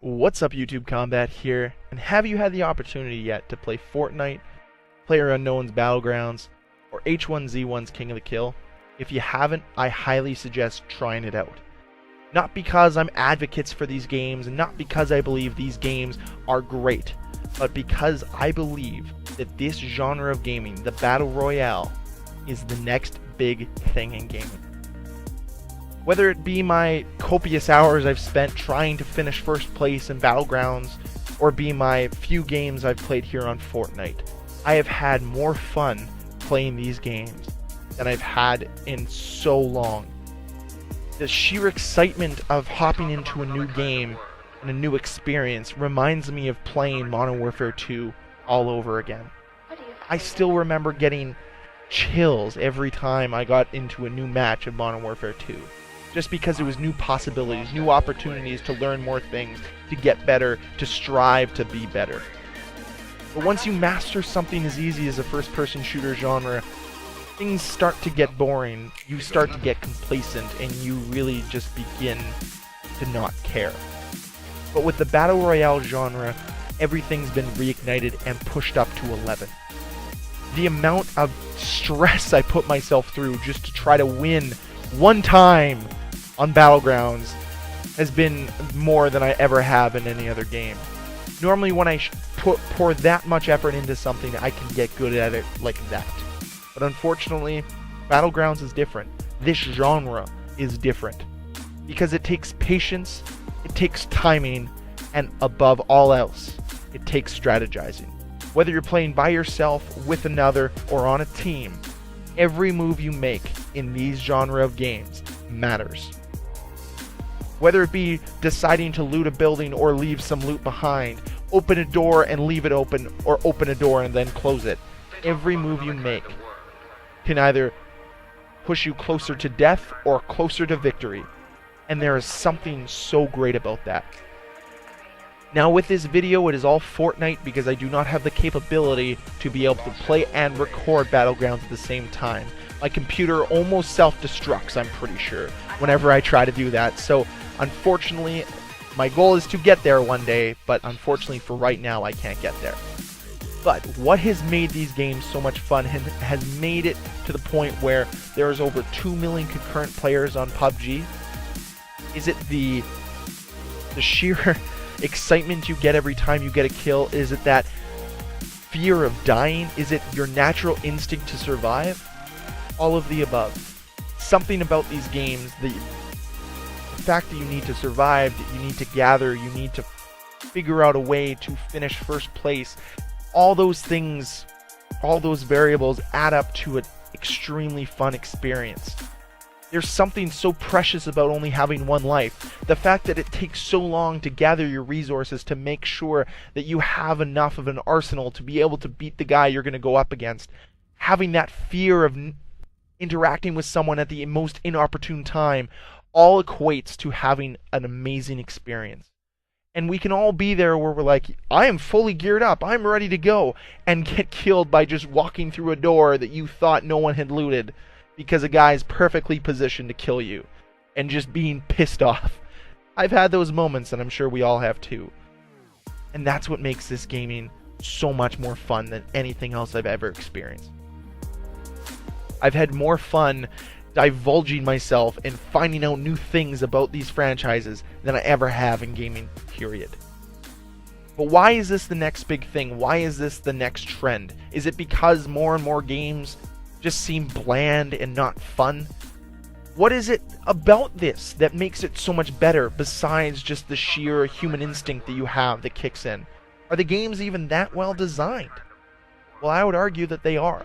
What's up, YouTube? Combat here, and have you had the opportunity yet to play Fortnite, PlayerUnknown's Battlegrounds, or H1Z1's King of the Kill? If you haven't, I highly suggest trying it out. Not because I'm advocates for these games, and not because I believe these games are great, but because I believe that this genre of gaming, the Battle Royale, is the next big thing in gaming. Whether it be my copious hours I've spent trying to finish first place in Battlegrounds, or be my few games I've played here on Fortnite, I have had more fun playing these games than I've had in so long. The sheer excitement of hopping into a new game and a new experience reminds me of playing Modern Warfare 2 all over again. I still remember getting chills every time I got into a new match of Modern Warfare 2. Just because it was new possibilities, new opportunities to learn more things, to get better, to strive to be better. But once you master something as easy as a first-person shooter genre, things start to get boring, you start to get complacent, and you really just begin to not care. But with the Battle Royale genre, everything's been reignited and pushed up to 11. The amount of stress I put myself through just to try to win one time on Battlegrounds has been more than I ever have in any other game. Normally when I pour that much effort into something, I can get good at it like that. But unfortunately, Battlegrounds is different. This genre is different. Because it takes patience, it takes timing, and above all else, it takes strategizing. Whether you're playing by yourself, with another, or on a team, every move you make in these genre of games matters. Whether it be deciding to loot a building or leave some loot behind, open a door and leave it open, or open a door and then close it, every move you make can either push you closer to death or closer to victory. And there is something so great about that. Now with this video, it is all Fortnite because I do not have the capability to be able to play and record Battlegrounds at the same time. My computer almost self-destructs, I'm pretty sure, whenever I try to do that. So unfortunately, my goal is to get there one day, but unfortunately for right now, I can't get there. But what has made these games so much fun has made it to the point where there is over 2 million concurrent players on PUBG. Is it the sheer excitement you get every time you get a kill? Is it that fear of dying? Is it your natural instinct to survive? All of the above. Something about these games, the fact that you need to survive, that you need to gather, you need to figure out a way to finish first place, all those things, all those variables add up to an extremely fun experience. There's something so precious about only having one life. The fact that it takes so long to gather your resources to make sure that you have enough of an arsenal to be able to beat the guy you're going to go up against. Having that fear of interacting with someone at the most inopportune time all equates to having an amazing experience. And we can all be there where we're like, I am fully geared up, I'm ready to go, and get killed by just walking through a door that you thought no one had looted, because a guy's perfectly positioned to kill you, and just being pissed off. I've had those moments, and I'm sure we all have too. And that's what makes this gaming so much more fun than anything else I've ever experienced. I've had more fun divulging myself and finding out new things about these franchises than I ever have in gaming, period. But why is this the next big thing? Why is this the next trend? Is it because more and more games just seem bland and not fun? What is it about this that makes it so much better besides just the sheer human instinct that you have that kicks in? Are the games even that well designed? Well, I would argue that they are.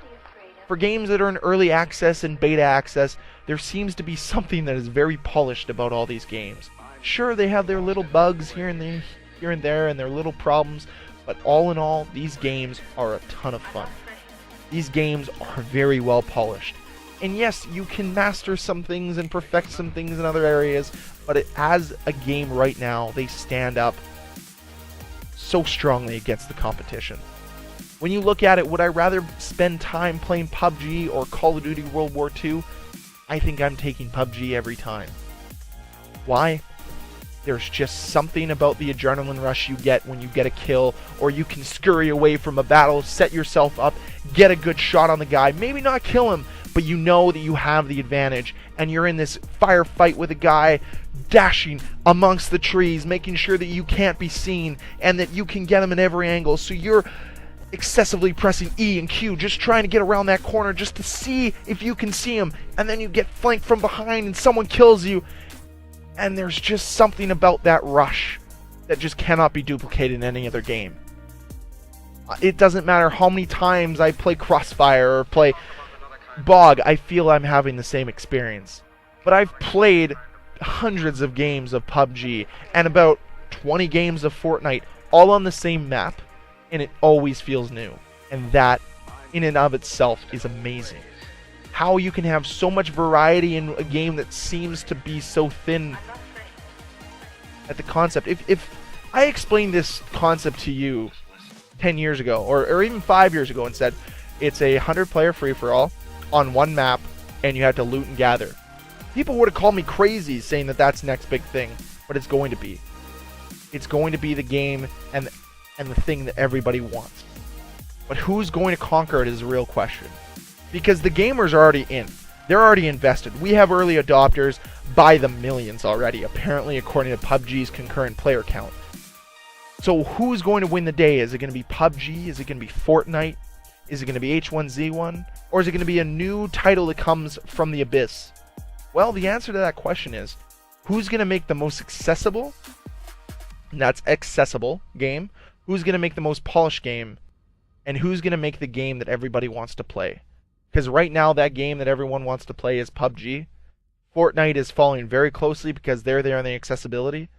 For games that are in early access and beta access, there seems to be something that is very polished about all these games. Sure, they have their little bugs here and there and their little problems, but all in all, these games are a ton of fun. These games are very well polished. And yes, you can master some things and perfect some things in other areas, but as a game right now, they stand up so strongly against the competition. When you look at it, would I rather spend time playing PUBG or Call of Duty World War II? I think I'm taking PUBG every time. Why? There's just something about the adrenaline rush you get when you get a kill, or you can scurry away from a battle, set yourself up, get a good shot on the guy, maybe not kill him, but you know that you have the advantage, and you're in this firefight with a guy dashing amongst the trees, making sure that you can't be seen and that you can get him in every angle. So you're excessively pressing E and Q, just trying to get around that corner just to see if you can see him, and then you get flanked from behind and someone kills you. And there's just something about that rush that just cannot be duplicated in any other game. It doesn't matter how many times I play Crossfire or play Bog, I feel I'm having the same experience. But I've played hundreds of games of PUBG and about 20 games of Fortnite, all on the same map, and it always feels new. And that, in and of itself, is amazing. How you can have so much variety in a game that seems to be so thin at the concept. If I explained this concept to you 10 years ago, or even 5 years ago, and said it's a 100-player free-for-all on one map, and you have to loot and gather, people would have called me crazy saying that that's the next big thing, but it's going to be. It's going to be the game and the thing that everybody wants. But who's going to conquer it is a real question. Because the gamers are already in. They're already invested. We have early adopters by the millions already, apparently according to PUBG's concurrent player count. So who's going to win the day? Is it going to be PUBG? Is it going to be Fortnite? Is it going to be H1Z1? Or is it going to be a new title that comes from the abyss? Well, the answer to that question is, who's going to make the most accessible, and that's accessible, game? Who's going to make the most polished game? And who's going to make the game that everybody wants to play? Because right now, that game that everyone wants to play is PUBG. Fortnite is following very closely because they're there in the accessibility.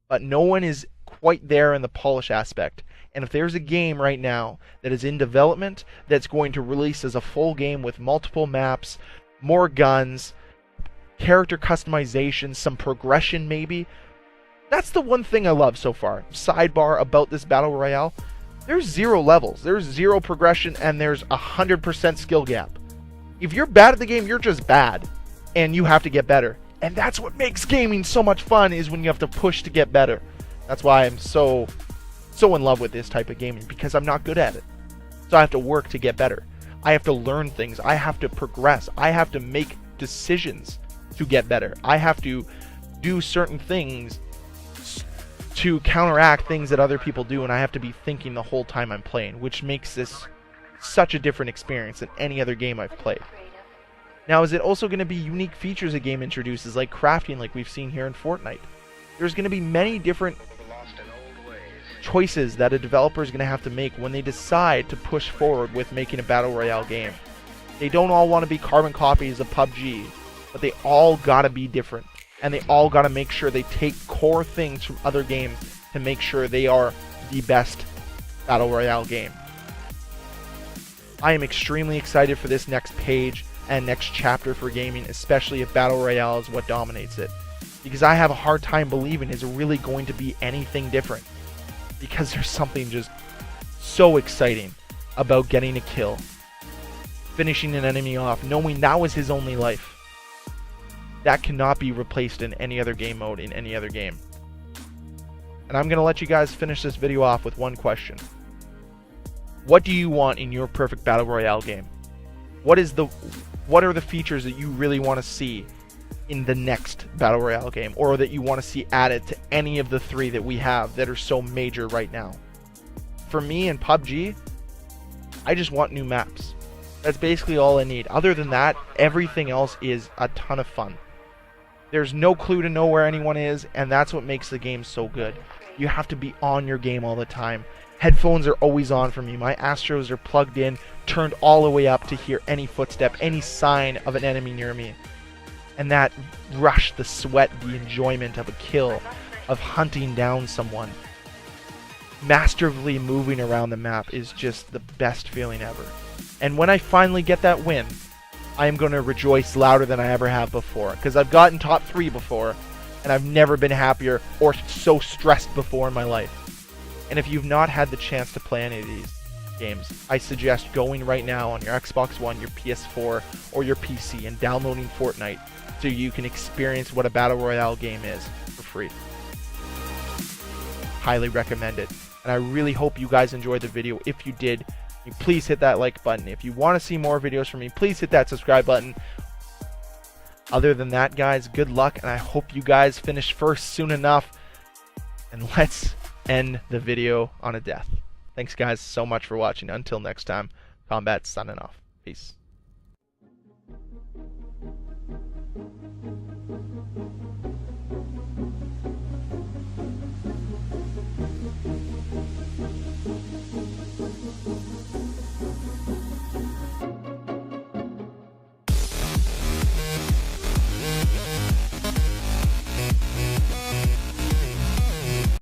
But no one is quite there in the polish aspect. And if there's a game right now that is in development that's going to release as a full game with multiple maps, more guns, character customization, some progression maybe, that's the one thing I love so far. Sidebar about this Battle Royale. There's 0 levels, there's 0 progression, and there's 100% skill gap. If you're bad at the game, you're just bad, and you have to get better. And that's what makes gaming so much fun, is when you have to push to get better. That's why I'm so in love with this type of gaming, because I'm not good at it. So I have to work to get better. I have to learn things. I have to progress. I have to make decisions to get better. I have to do certain things to counteract things that other people do, and I have to be thinking the whole time I'm playing, which makes this such a different experience than any other game I've played. Now, is it also going to be unique features a game introduces, like crafting, like we've seen here in Fortnite? There's going to be many different choices that a developer is going to have to make when they decide to push forward with making a Battle Royale game. They don't all want to be carbon copies of PUBG, but they all got to be different. And they all got to make sure they take core things from other games to make sure they are the best Battle Royale game. I am extremely excited for this next page and next chapter for gaming, especially if Battle Royale is what dominates it. Because I have a hard time believing it's really going to be anything different. Because there's something just so exciting about getting a kill, finishing an enemy off, knowing that was his only life. That cannot be replaced in any other game mode, in any other game. And I'm going to let you guys finish this video off with one question. What do you want in your perfect Battle Royale game? What are the features that you really want to see in the next Battle Royale game, or that you want to see added to any of the 3 that we have that are so major right now? For me in PUBG, I just want new maps. That's basically all I need. Other than that, everything else is a ton of fun. There's no clue to know where anyone is, and that's what makes the game so good. You have to be on your game all the time. Headphones are always on for me. My Astros are plugged in, turned all the way up to hear any footstep, any sign of an enemy near me. And that rush, the sweat, the enjoyment of a kill, of hunting down someone, masterfully moving around the map is just the best feeling ever. And when I finally get that win, I am going to rejoice louder than I ever have before. Because I've gotten top 3 before, and I've never been happier or so stressed before in my life. And if you've not had the chance to play any of these games, I suggest going right now on your Xbox One, your PS4, or your PC and downloading Fortnite so you can experience what a Battle Royale game is for free. highly recommend it. And I really hope you guys enjoyed the video. If you did, please hit that like button. If you want to see more videos from me, please hit that subscribe button. Other than that, guys, good luck, and I hope you guys finish first soon enough. And let's end the video on a death. Thanks, guys, so much for watching. Until next time, Combat signing off. Peace.